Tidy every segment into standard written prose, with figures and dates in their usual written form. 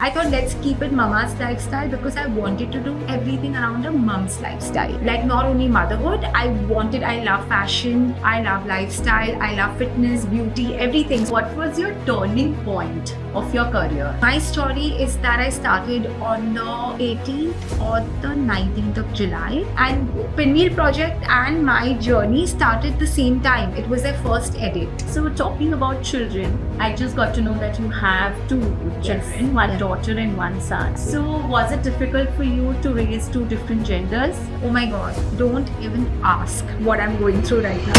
I thought let's keep it mama's lifestyle because I wanted to do everything around a mom's lifestyle. Like not only motherhood, I love fashion, I love lifestyle, I love fitness, beauty, everything. What was your turning point of your career? My story is that I started on the 18th or the 19th of July, and Pinwheel Project and my journey started the same time. It was their first edit. So talking about children, I just got to know that you have two children, one daughter and one son. So was it difficult for you to raise two different genders? Oh my god, don't even ask what I'm going through right now.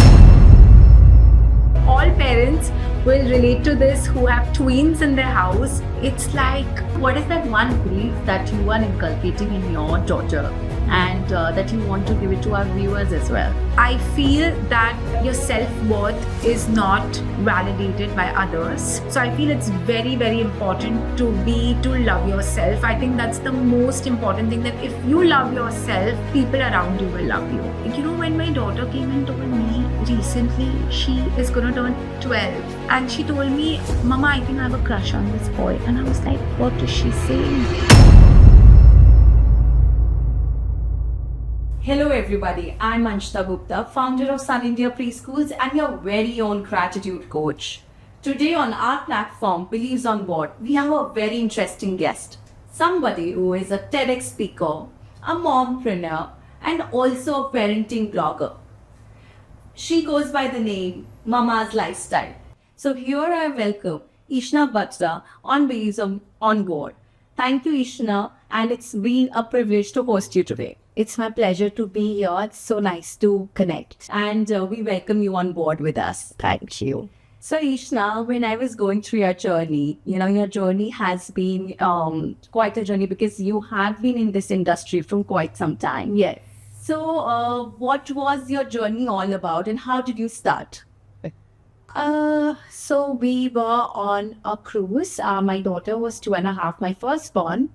All parents will relate to this who have twins in their house. It's like, what is that one belief that you are inculcating in your daughter and that you want to give it to our viewers as well? I feel that your self-worth is not validated by others. So I feel it's very, very important to love yourself. I think that's the most important thing, that if you love yourself, people around you will love you. You know, when my daughter came and told me recently, she is gonna turn 12, and she told me, Mama, I think I have a crush on this boy. And I was like, what is she saying? Hello everybody, I'm Anshita Gupta, founder of Sun India Preschools and your very own gratitude coach. Today on our platform, Believes on Board, we have a very interesting guest. Somebody who is a TEDx speaker, a mompreneur, and also a parenting blogger. She goes by the name Mama's Lifestyle. So here I welcome Ishna Batra on Believes on Board. Thank you, Ishna, and it's been a privilege to host you today. It's my pleasure to be here. It's so nice to connect. And we welcome you on board with us. Thank you. So Ishna, when I was going through your journey, your journey has been quite a journey because you have been in this industry for quite some time. Yes. So what was your journey all about and how did you start? So we were on a cruise. My daughter was 2.5, my firstborn.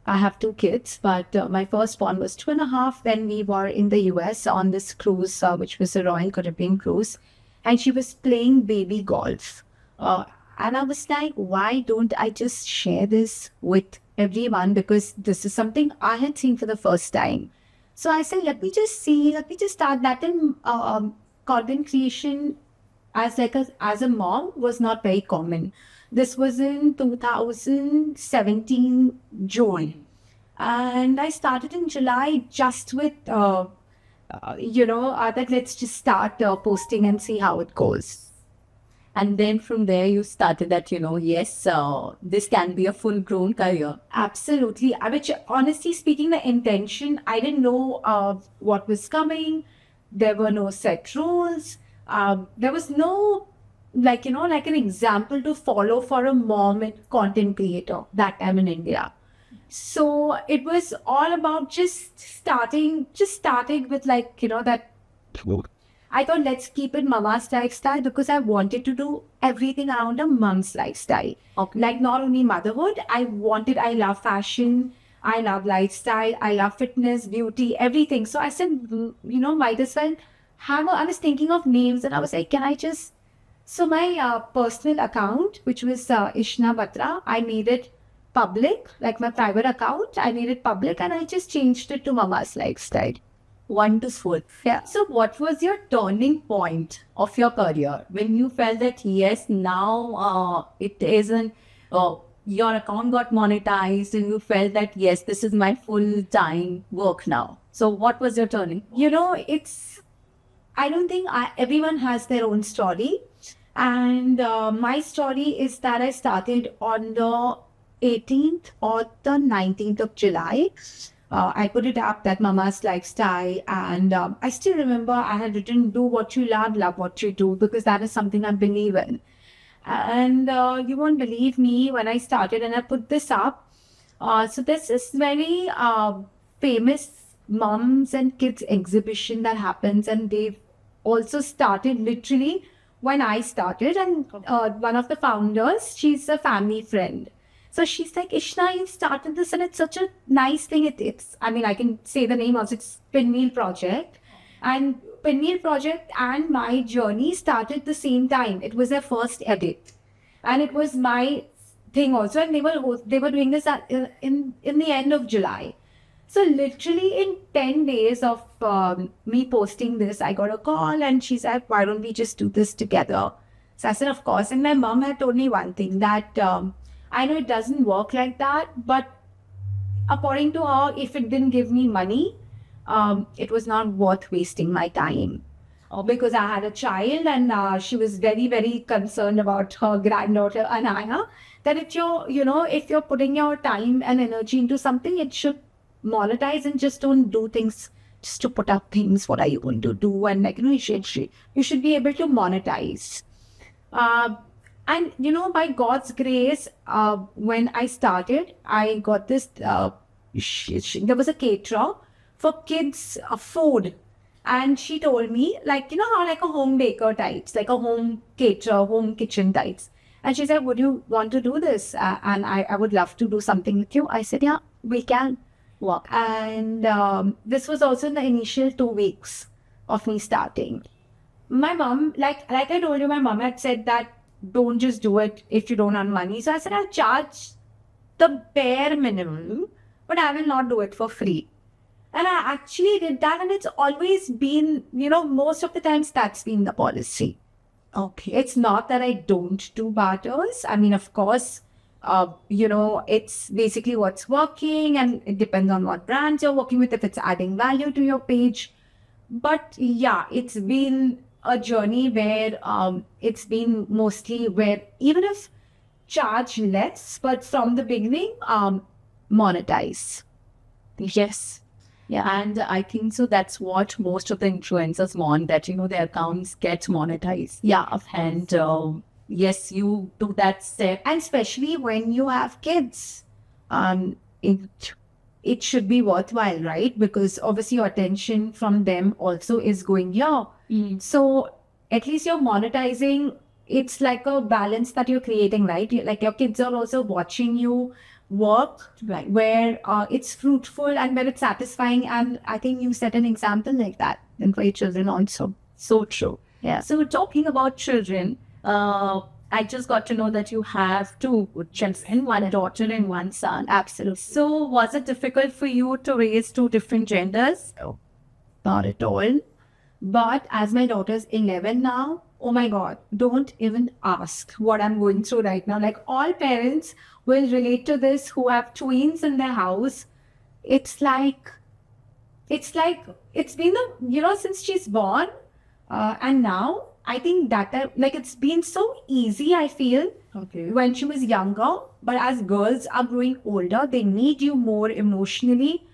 I have two kids, but my firstborn was 2.5 when we were in the US on this cruise, which was a Royal Caribbean cruise. And she was playing baby golf. And I was like, why don't I just share this with everyone? Because this is something I had seen for the first time. So I said, let me just start that. And content creation as a mom was not very common. This was in 2017 June, and I started in July just with that let's just start posting and see how it goes. And then from there you started that yes, this can be a full-grown career. Absolutely. Which honestly speaking, the intention, I didn't know what was coming. There were no set rules. There was no like an example to follow for a mom and content creator that time in India. So it was all about just starting with that. I thought let's keep it mama's lifestyle because I wanted to do everything around a mom's lifestyle. Okay. Like not only motherhood, I love fashion, I love lifestyle, I love fitness, beauty, everything. So I said, might as well I was thinking of names and I was like, can I just... So my personal account, which was Ishna Batra, I made it public, like my private account, I made it public and I just changed it to Mama's Lifestyle. Wonderful. Yeah. So what was your turning point of your career when you felt that yes, now it isn't, your account got monetized and you felt that yes, this is my full-time work now. So what was your turning point? I don't think everyone has their own story. And my story is that I started on the 18th or the 19th of July. I put it up, that Mama's Lifestyle. And I still remember I had written, do what you love what you do, because that is something I believe in. And you won't believe me when I started and I put this up. So this is very famous moms and kids exhibition that happens. And they've also started literally when I started, and one of the founders, she's a family friend. So she's like, Ishna, you started this and it's such a nice thing. I can say the name also, it's Pinwheel Project. And Pinwheel Project and my journey started the same time. It was their first edit. And it was my thing also, and they were doing this in the end of July. So literally in 10 days of me posting this, I got a call and she said, why don't we just do this together? So I said, of course. And my mom had told me one thing, that I know it doesn't work like that, but according to her, if it didn't give me money, it was not worth wasting my time. Because I had a child, and she was very, very concerned about her granddaughter Anaya, that if you're putting your time and energy into something, it should monetize, and just don't do things just to put up things. What are you going to do? And you should be able to monetize. And by God's grace, when I started, I got this. There was a caterer for kids' food, and she told me, like how like a home baker types, like a home caterer, home kitchen types. And she said, "Would you want to do this?" And I would love to do something with you. I said, "Yeah, we can." Wow. And this was also in the initial 2 weeks of me starting. My mom, like I told you, my mom had said that don't just do it if you don't have money. So I said, I'll charge the bare minimum, but I will not do it for free. And I actually did that, and it's always been, most of the times that's been the policy. Okay. It's not that I don't do barters. I mean, of course, it's basically what's working, and it depends on what brands you're working with, if it's adding value to your page. But yeah, it's been a journey where it's been mostly where even if charge less, but from the beginning, monetize. Yes. Yeah. And I think so that's what most of the influencers want, that, their accounts get monetized. Yeah. And yes, you do that step. And especially when you have kids, it should be worthwhile, right? Because obviously your attention from them also is going here. So at least you're monetizing. It's like a balance that you're creating, right? Like your kids are also watching you work, Right. where it's fruitful and where it's satisfying. And I think you set an example like that and for your children also. So true. Yeah. So talking about children, I just got to know that you have 2 children, one daughter and one son. Absolutely. So was it difficult for you to raise 2 different genders? No, not at all. But as my daughter's 11 now, oh my God, don't even ask what I'm going through right now. Like all parents will relate to this who have twins in their house. It's like it's been since she's born, and now I think that it's been so easy, I feel, Okay. when she was younger. But as girls are growing older, they need you more emotionally.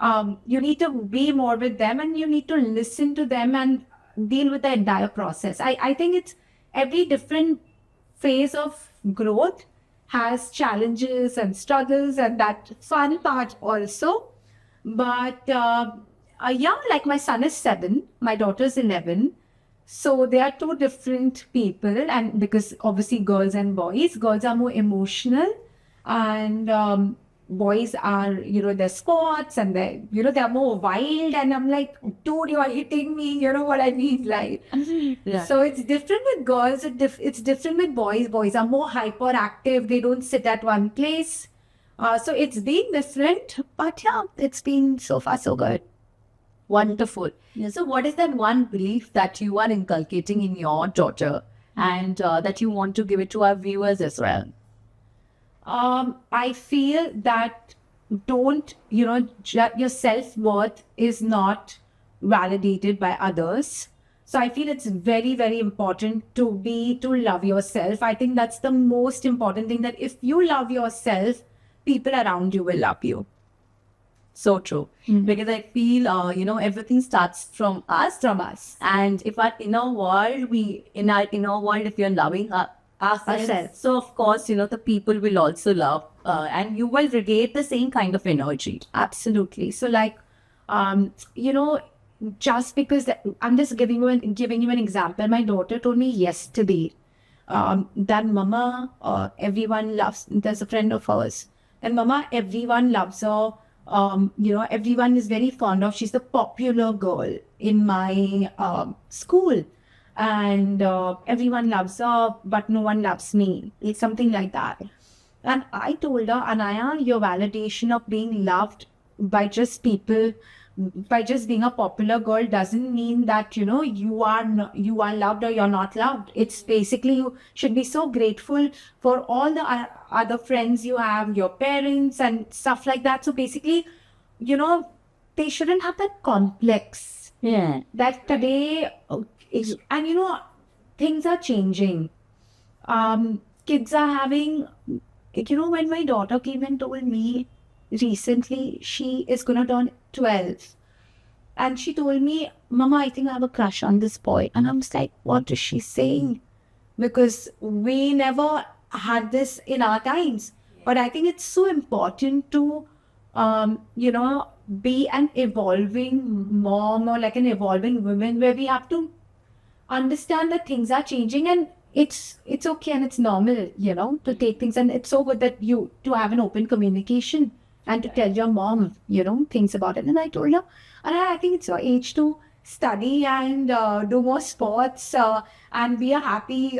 You need to be more with them, and you need to listen to them and deal with the entire process. I think it's every different phase of growth has challenges and struggles, and that fun part also. But like my son is 7, my daughter's 11. So they are 2 different people, and because obviously girls and boys are more emotional, and boys are, they're squats, and they're more wild. And I'm like, dude, you are hitting me, you know what I mean? Like, Yeah. so it's different with girls, it's different with boys. Boys are more hyperactive, they don't sit at one place. So it's been different, but yeah, it's been so far so good. Wonderful. So what is that one belief that you are inculcating in your daughter, and that you want to give it to our viewers as well? I feel that your self-worth is not validated by others. So I feel it's very, very important to love yourself. I think that's the most important thing, that if you love yourself, people around you will love you. So true. Because I feel, everything starts from us. And if our inner world, if you're loving ourselves, so of course, the people will also love, and you will radiate the same kind of energy. Absolutely. So just because I'm just giving you an example. My daughter told me yesterday that Mama, everyone loves, there's a friend of hers, and Mama, everyone loves her. Everyone is very fond of, she's the popular girl in my school, and everyone loves her, but no one loves me. It's something like that. And I told her, Anaya, your validation of being loved by just people, by just being a popular girl, doesn't mean that you are you are loved or you're not loved. It's basically you should be so grateful for all the other friends you have, your parents and stuff like that. So basically, they shouldn't have that complex. Yeah. That today, and things are changing. Kids are having, when my daughter came and told me recently she is going to turn 12. And she told me, Mama, I think I have a crush on this boy. And I'm just like, what is she saying? Because we never had this in our times. But I think it's so important to, be an evolving mom or like an evolving woman where we have to understand that things are changing and it's okay and it's normal, to take things. And it's so good that to have an open communication and to tell your mom, things about it. And I told her, and I think it's your age to study and do more sports and be a happy,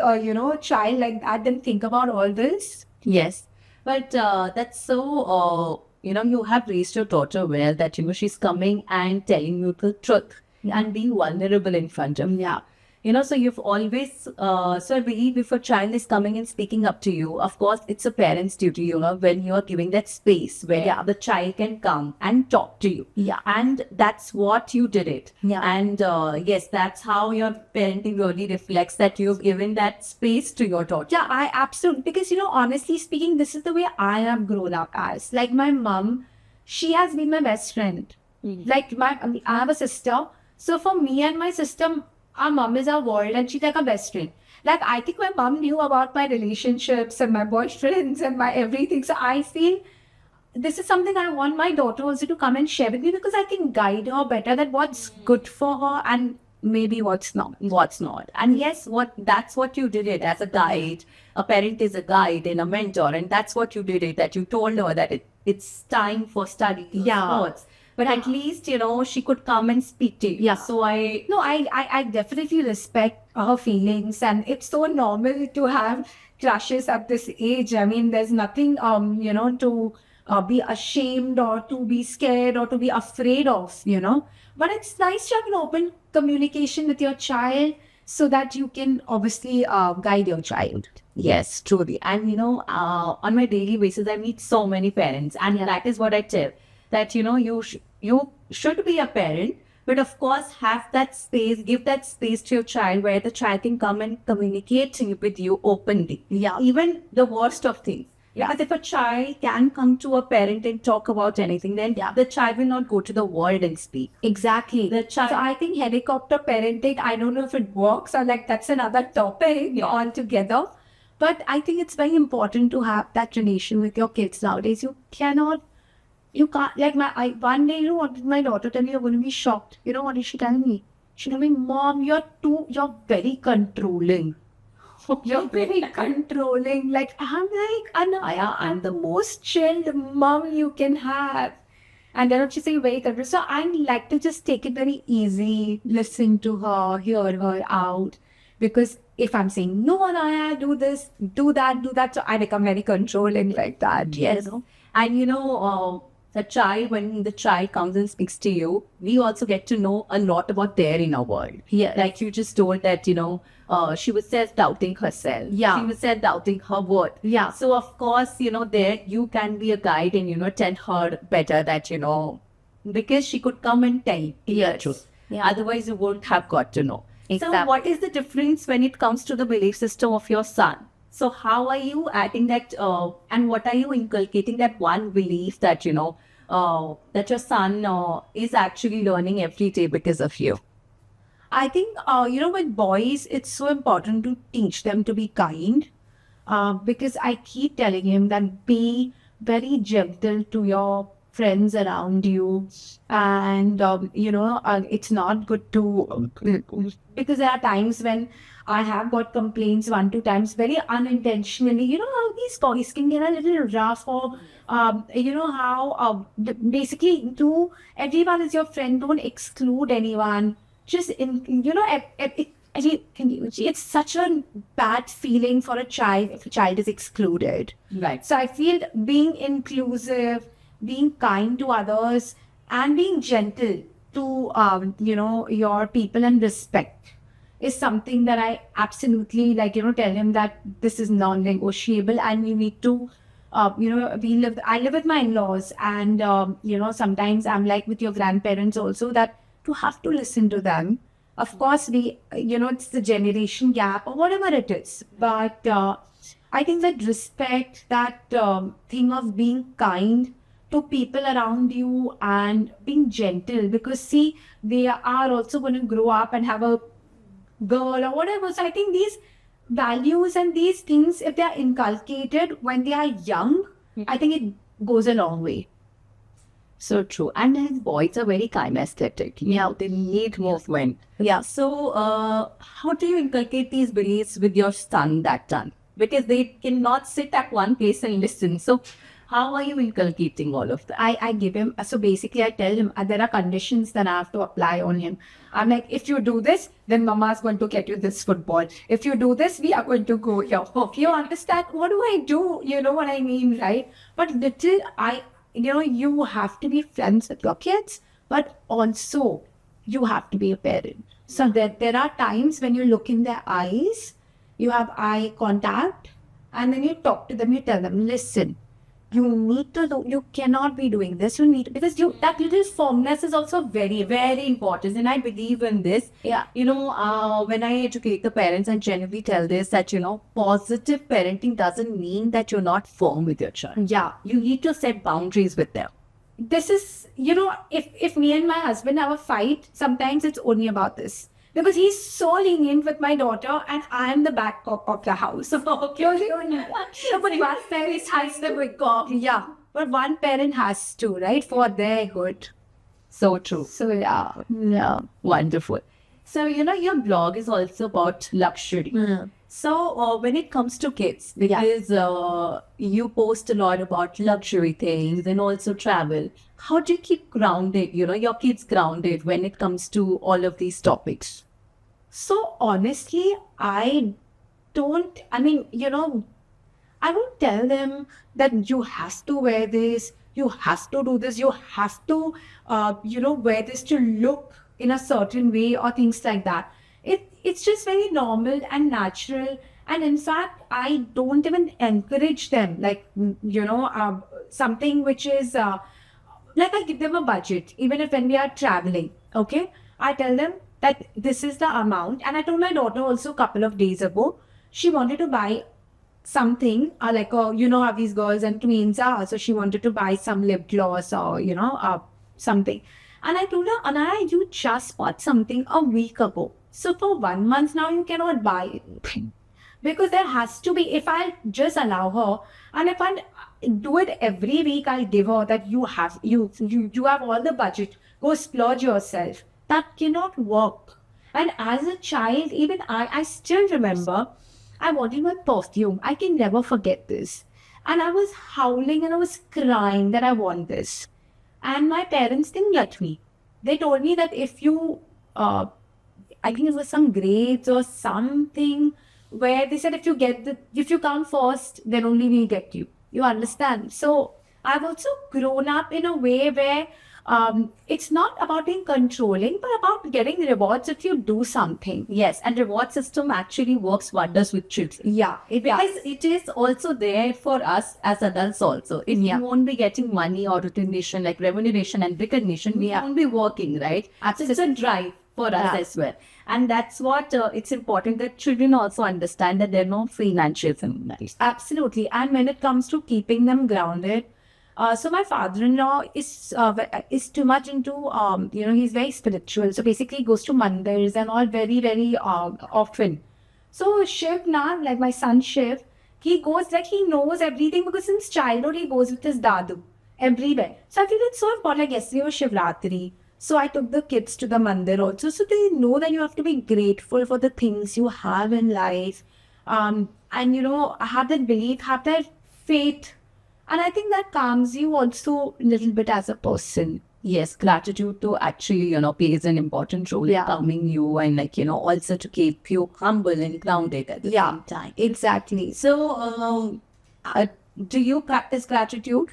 child like that, then think about all this. Yes. But that's so, you have raised your daughter well that, she's coming and telling you the truth and being vulnerable in front of you. Yeah. So you've always, so I believe if a child is coming and speaking up to you, of course, it's a parent's duty, when you're giving that space where the child can come and talk to you. Yeah. And that's what you did it. Yeah. And yes, that's how your parenting really reflects that you've given that space to your daughter. Yeah, I absolutely, because, honestly speaking, this is the way I have grown up as. Like my mom, she has been my best friend. Like I have a sister. So for me and my sister, our mom is our world and she's like a best friend. Like I think my mom knew about my relationships and my boyfriends and my everything. So I feel this is something I want my daughter also to come and share with me because I can guide her better that what's good for her and maybe what's not. And yes, that's what you did it as a guide. A parent is a guide and a mentor, and that's what you did it, that you told her that it's time for study sports. But at least, she could come and speak to you. Yeah. So I definitely respect her feelings, and it's so normal to have crushes at this age. I mean, there's nothing, to be ashamed or to be scared or to be afraid of, But it's nice to have an open communication with your child so that you can obviously guide your child. yes, truly. And, on my daily basis, I meet so many parents, and that is what I tell. That, you should be a parent, but of course have that space, give that space to your child where the child can come and communicate with you openly. Yeah. Even the worst of things. Yeah. Because if a child can come to a parent and talk about anything, then the child will not go to the world and speak. Exactly. The child. So I think helicopter parenting, I don't know if it works or like that's another topic altogether. But I think it's very important to have that relation with your kids nowadays. You can't, like one day, what did my daughter tell me? You're going to be shocked. What did she tell me? She told me, Mom, you're very controlling. You're very controlling. Like, I'm like, Anaya, I'm the most chilled mom you can have. And then she's saying very controlling. So I like to just take it very easy, listen to her, hear her out. Because if I'm saying, no, Anaya, do this, do that, so I become very controlling like that. Yes. And when the child comes and speaks to you, we also get to know a lot about their inner world. Yeah. Like you just told that, she was self-doubting herself. Yeah. She was self-doubting her worth. Yeah. So, of course, there you can be a guide and, tell her better that, because she could come and tell you the truth. Yeah. Otherwise, you won't have got to know. Exactly. So, what is the difference when it comes to the belief system of your son? So, how are you adding that, and what are you inculcating that one belief that, that your son is actually learning every day because of you? I think, with boys, it's so important to teach them to be kind because I keep telling him that be very gentle to your friends around you. And, it's not good to, because there are times when I have got complaints 1-2 times very unintentionally. How these boys can get a little rough or, how basically everyone is your friend. Don't exclude anyone. Just, it's such a bad feeling for a child if a child is excluded. Right. So I feel being inclusive, being kind to others, and being gentle to your people and respect is something that I absolutely tell him that this is non-negotiable, and we need to I live with my in-laws, and sometimes I'm like with your grandparents also, that you have to listen to them. Of course, it's the generation gap or whatever it is, but I think that respect, that thing of being kind to people around you and being gentle, because see, they are also going to grow up and have a girl or whatever. So I think these values and these things, if they are inculcated when they are young, I think it goes a long way. So true. And his boys are very kinesthetic. Yeah, they need movement. Yeah. So, how do you inculcate these beliefs with your son that time? Because they cannot sit at one place and listen. So, how are you inculcating all of that? I give him, so basically I tell him there are conditions that I have to apply on him. I'm like, if you do this, then mama is going to get you this football. If you do this, we are going to go here. You understand? What do I do? You know what I mean, right? But little, you have to be friends with your kids, but also you have to be a parent. So there are times when you look in their eyes, you have eye contact, and then you talk to them, you tell them, listen, you need to do, you cannot be doing this, you need, because that little firmness is also very, very important. And I believe in this. Yeah. When I educate the parents, I generally tell this that, positive parenting doesn't mean that you're not firm with your child. Yeah. You need to set boundaries with them. This is, if me and my husband have a fight, sometimes it's only about this. Because he's so lenient with my daughter, and I am the bad cop of the house. So, but one parent has the good cop. Yeah, but one parent has to, right, for their good. So true. So yeah, Wonderful. So, your blog is also about luxury. So, when it comes to kids, because you post a lot about luxury things and also travel, how do you keep grounded, your kids grounded when it comes to all of these topics? So honestly, I won't tell them that you have to wear this, you have to do this, you have to, wear this to look in a certain way or things like that. It's just very normal and natural. And in fact, I don't even encourage them, something which is, I give them a budget, even if when we are traveling, okay? I tell them that this is the amount. And I told my daughter also a couple of days ago, she wanted to buy something, how these girls and twins are. So she wanted to buy some lip gloss or, something. And I told her, Anaya, you just bought something a week ago. So for 1 month now, you cannot buy anything. Because there has to be, if I just allow her, and if I do it every week, I'll give her that you have all the budget, go splurge yourself. That cannot work. And as a child, even I still remember, I wanted my perfume. I can never forget this. And I was howling and I was crying that I want this. And my parents didn't let me. They told me that if you, I think it was some grades or something, where they said if you come first, then only we'll get you. You understand? So I've also grown up in a way where it's not about being controlling, but about getting rewards if you do something. Yes, and reward system actually works wonders with children. Yeah, because it is also there for us as adults also. If you won't be getting money or remuneration, like remuneration and recognition, we won't be working, right? Absolutely. So it's a drive for us as well. And that's what it's important that children also understand that there are no financials in life. Absolutely. And when it comes to keeping them grounded, so my father-in-law is too much into, he's very spiritual. So basically he goes to mandirs and all very, very often. So Shiv now, like my son Shiv, he goes like he knows everything because since childhood he goes with his dadu everywhere. So I feel it's so important. Like yesterday was Shivratri. So I took the kids to the mandir also. So they know that you have to be grateful for the things you have in life. And, have that belief, have that faith. And I think that calms you also a little bit as a person. yes, gratitude to actually, plays an important role Yeah. in calming you and also to keep you humble and grounded at the same time. Exactly. So, do you practice gratitude?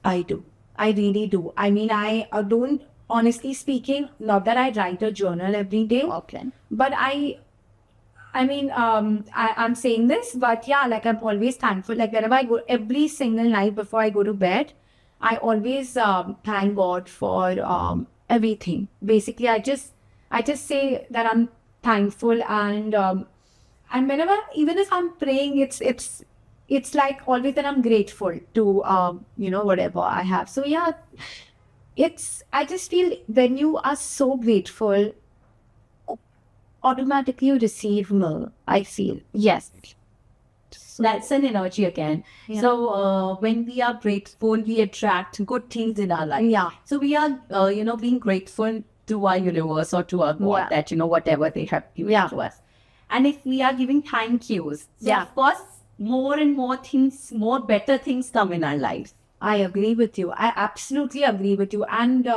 I do. I really do. I mean, I don't, honestly speaking, not that I write a journal every day, Okay. but I'm saying this, but yeah, like I'm always thankful. Like whenever I go, every single night before I go to bed, I always thank God for everything. Basically, I just say that I'm thankful, and whenever, even if I'm praying, it's like always that I'm grateful to whatever I have. So yeah, I just feel when you are so grateful, automatically you receive more, I feel. Yes. That's an energy again. Yeah. So when we are grateful, we attract good things in our life. Yeah. So we are, being grateful to our universe or to our God Yeah. that, whatever they have given Yeah. to us. And if we are giving thank yous, so Yeah. of course, more and more things, more better things come in our lives. I agree with you. I absolutely agree with you. And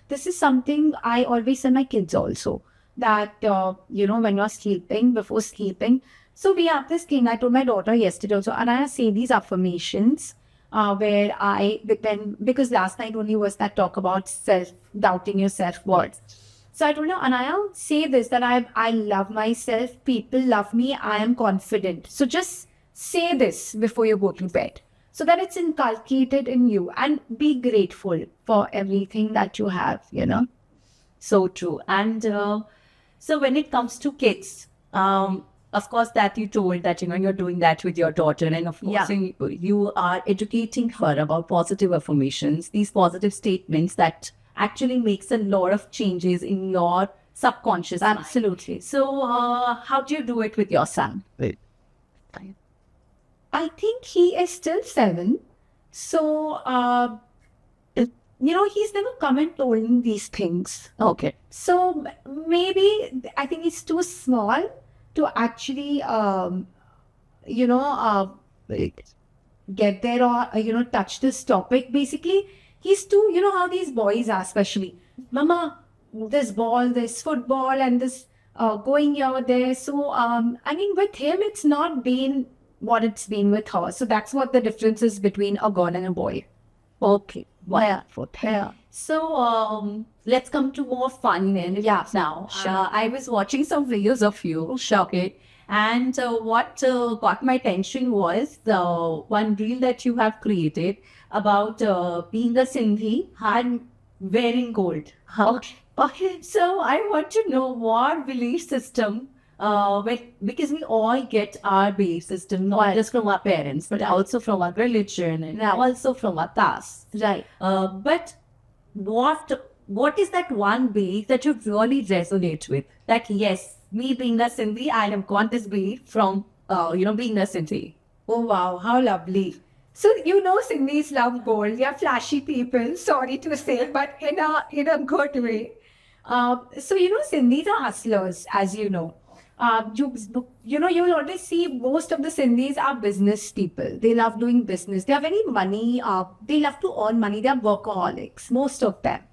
this is something I always tell my kids also, that, when you're sleeping, before sleeping. So we have this thing, I told my daughter yesterday also, and I say these affirmations because last night only was that talk about doubting your self-worth. So I told her, Anaya, say this, that I love myself, people love me, I am confident. So just say this before you go to bed, so that it's inculcated in you, and be grateful for everything that you have, So true. And so when it comes to kids, of course, that you told that, you're doing that with your daughter. And of course, you are educating her about positive affirmations, these positive statements that actually makes a lot of changes in your subconscious mind. Absolutely. So how do you do it with your son? I think he is still 7. So, he's never come and told me these things. Okay. So maybe I think he's too small to actually, get there or, touch this topic. Basically, he's too, how these boys are, especially, Mama, this ball, this football, and this going here, there. So, with him, it's not been what it's been with her. So that's what the difference is between a girl and a boy. Okay. Yeah. Yeah. So let's come to more fun and now. I was watching some videos of you, Shakit, and what got my attention was the one reel that you have created about being a Sindhi and wearing gold. Okay. So I want to know what belief system, because we all get our belief system not just from our parents, but also from our religion and also from our caste. Right. But what is that one belief that you really resonate with? That yes, me being a Sindhi, I have got this belief from being a Sindhi. Oh wow, how lovely. So Sindhis love gold. They are flashy people, sorry to say, but in a good way. Sindhis are hustlers, as you know. You'll always see most of the Sindhis are business people. They love doing business. They are very money. They love to earn money. They are workaholics, most of them.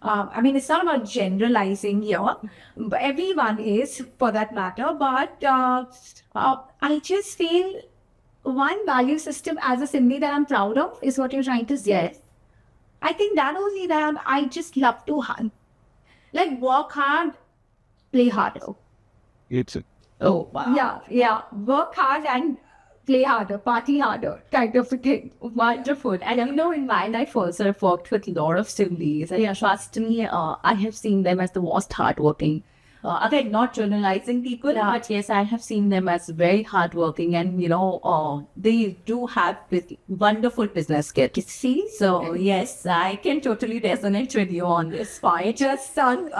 It's not about generalizing here, but everyone is, for that matter. But I just feel one value system as a Sindhi that I'm proud of is what you're trying to say. Yes. I think that only that I just love to work hard, play harder. Oh, wow. Yeah. Work hard and play harder, party harder, kind of a thing. Wonderful. And in my life also, I've worked with a lot of Sindhis. And trust me, I have seen them as the most hardworking. Again, not generalizing people, but yes, I have seen them as very hardworking, and they do have wonderful business skills. See? So yes, I can totally resonate with you on this point. Just some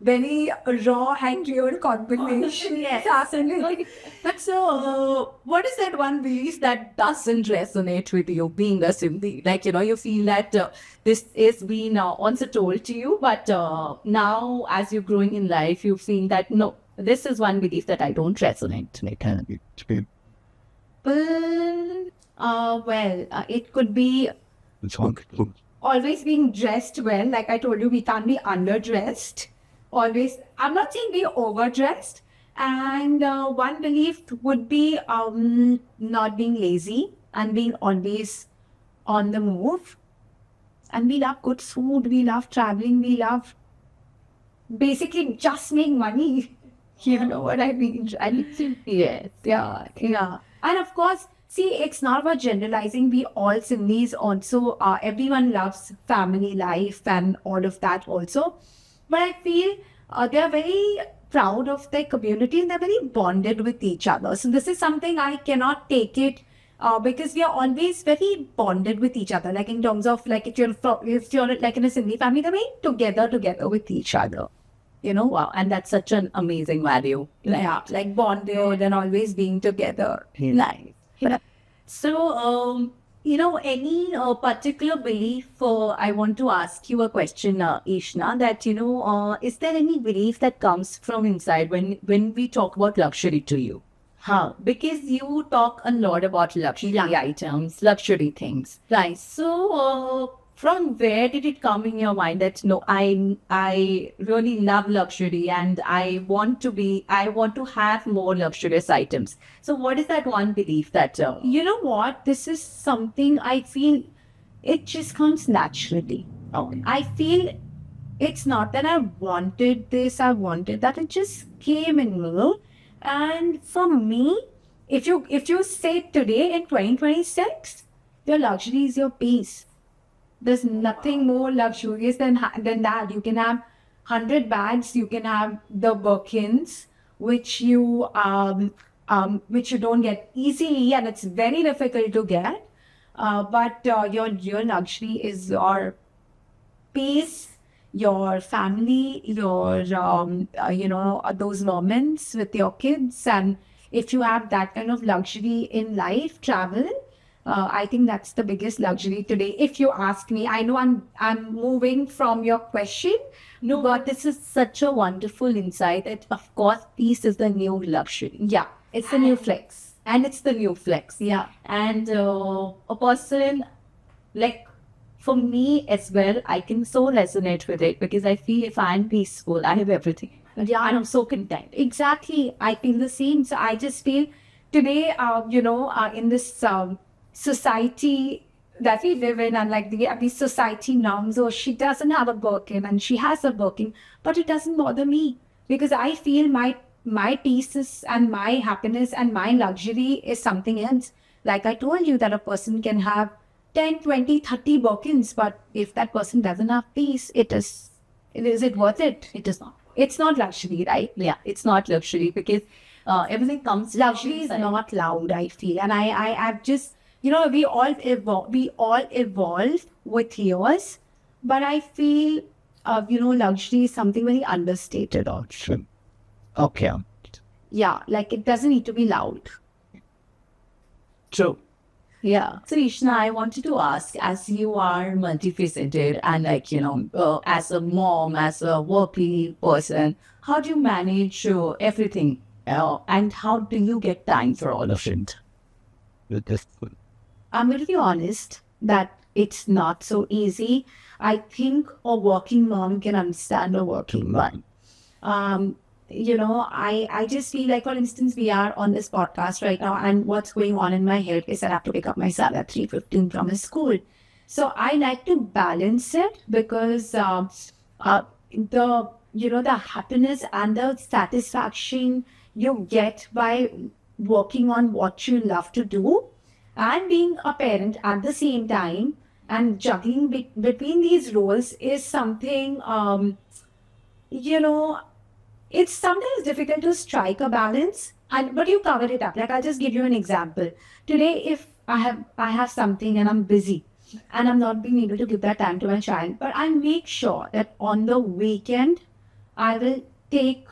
very raw and real combination. Yes. Absolutely. But so, what is that one belief that doesn't resonate with you being a Sindhi? Like, you feel that this is being also told to you, but now as you're growing in life, you feel that, no, this is one belief that I don't resonate with. It could be always being dressed well. Like I told you, we can't be underdressed. Always, I'm not saying be overdressed. And one belief would be not being lazy and being always on the move. And we love good food, we love traveling, we love basically just make money. You know what I mean? Yes. Yeah. And of course, see, it's not about generalizing. We all Sindhis also, everyone loves family life and all of that also. But I feel they're very proud of their community and they're very bonded with each other. So this is something I cannot take it because we are always very bonded with each other. Like in terms of like if you're like in a Sindhi family, they're very together with each other. You know, Wow. And that's such an amazing value. like bonded and always being together. Nice. So, any particular belief? I want to ask you a question, Ishna. That is there any belief that comes from inside when we talk about luxury to you? Because you talk a lot about luxury items, luxury things. Right. So, from where did it come in your mind that no, I really love luxury and I want to have more luxurious items. So, what is that one belief that You know what? This is something I feel it just comes naturally. I feel it's not that I wanted this, I wanted that. It just came in me. And for me, if you say today in 2026, your luxury is your peace. There's nothing more luxurious than that. You can have 100 bags. You can have the Birkins, which you don't get easily, and it's very difficult to get. But your real luxury is your peace, your family, your those moments with your kids, and if you have that kind of luxury in life, travel. I think that's the biggest luxury today. If you ask me, I know I'm moving from your question. no, but this is such a wonderful insight that of course peace is the new luxury. Yeah, it's the new flex. And it's the new flex. Yeah. And a person like for me as well, I can so resonate with it because I feel if I'm peaceful, I have everything. Yeah, And I'm so content. exactly. I feel the same. So I just feel today, in this society that we live in, and like these society norms, or she doesn't have a Birkin and she has a Birkin, but it doesn't bother me because I feel my peace is, and my happiness and my luxury is something else. Like I told you that a person can have 10, 20, 30 Birkins, but if that person doesn't have peace, is it worth it? It is not. It's not luxury, right? Yeah, it's not luxury because everything comes. Luxury is not loud, I feel. And I've just, we all evolved with years, but I feel, luxury is something very understated also. Okay. Yeah, like it doesn't need to be loud. So, Yeah. So, Ishna, I wanted to ask, as you are multifaceted and as a mom, as a working person, how do you manage everything? And how do you get time for all of it? I'm going to be honest that it's not so easy. I think a working mom can understand a working one. I just feel like, for instance, we are on this podcast right now, and what's going on in my head is that I have to pick up my son at 3:15 from his school. So I like to balance it because the happiness and the satisfaction you get by working on what you love to do and being a parent at the same time and juggling between these roles is something, it's sometimes difficult to strike a balance, but you cover it up. Like I'll just give you an example. Today, if I have something and I'm busy and I'm not being able to give that time to my child, but I make sure that on the weekend I will take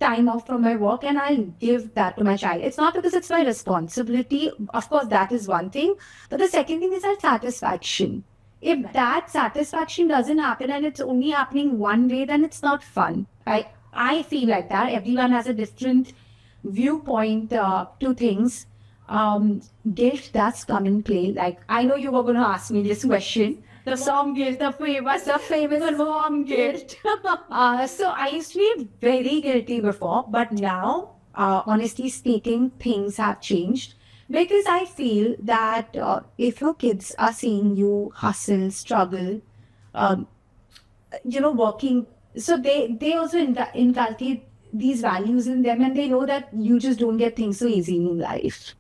time off from my work and I'll give that to my child. It's not because it's my responsibility. Of course, that is one thing. But the second thing is that satisfaction. If that satisfaction doesn't happen and it's only happening one way, then it's not fun. I feel like that. Everyone has a different viewpoint to things. Guilt does come in play. Like, I know you were going to ask me this question. The warm guilt, the famous warm guilt. So I used to be very guilty before, but now, honestly speaking, things have changed because I feel that if your kids are seeing you hustle, struggle, um, working, so they also inculcate these values in them, and they know that you just don't get things so easy in life.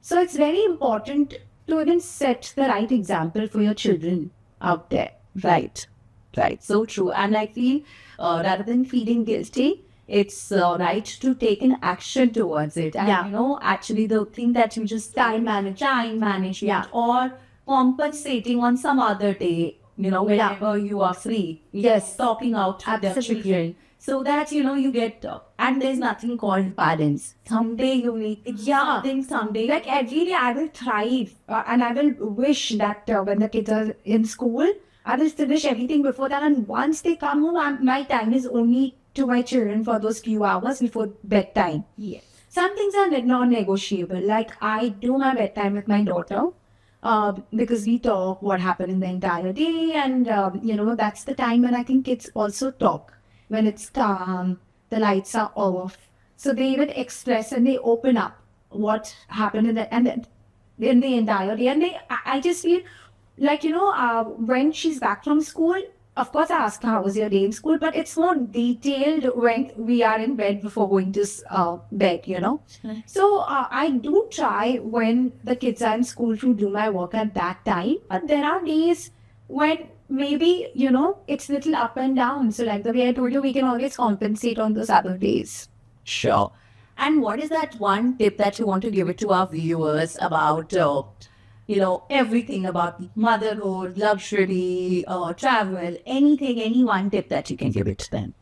So it's very important to even set the right example for your children out there. Right, right. So true. And I feel rather than feeling guilty, it's right to take an action towards it. And Yeah. actually the thing that you just Time management. time management Yeah. or compensating on some other day, whenever you are free. Yes. Talking out to the Absolutely. children. So that, you get, and there's nothing called parents. Someday you need something, someday. Like every day I will thrive and I will wish that when the kids are in school, I will finish everything before that. And once they come home, my time is only to my children for those few hours before bedtime. Yes. Some things are non-negotiable. Like I do my bedtime with my daughter because we talk what happened in the entire day. And, that's the time when I think kids also talk. When it's calm, the lights are off. So they even express and they open up what happened in the entire day. And I just feel like, when she's back from school, of course I ask her, how was your day in school? But it's more detailed when we are in bed before going to bed, So I do try when the kids are in school to do my work at that time. But there are days when maybe, it's little up and down. So like the way I told you, we can always compensate on those other days. Sure. And what is that one tip that you want to give it to our viewers about, everything about motherhood, luxury, travel, anything, any one tip that you can give it to them?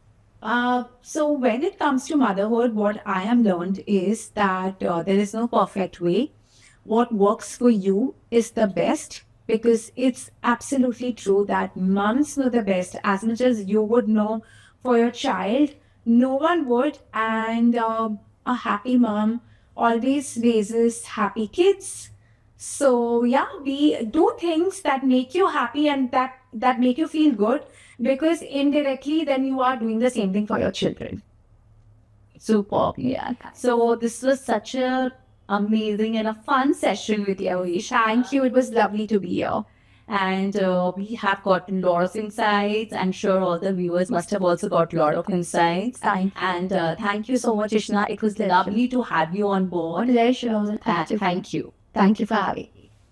So when it comes to motherhood, what I have learned is that there is no perfect way. What works for you is the best. Because it's absolutely true that moms know the best. As much as you would know for your child, no one would. And a happy mom always raises happy kids. So yeah, we do things that make you happy and that make you feel good. Because indirectly, then you are doing the same thing for your children. Superb. Yeah. So this was such a amazing and a fun session with you, Aisha. Thank you. It was lovely to be here. And we have gotten a lot of insights. I'm sure all the viewers must have also got a lot of insights. Thank you. And thank you so much, Ishna. It was lovely to have you on board. Pleasure. Thank you. Thank you for having me.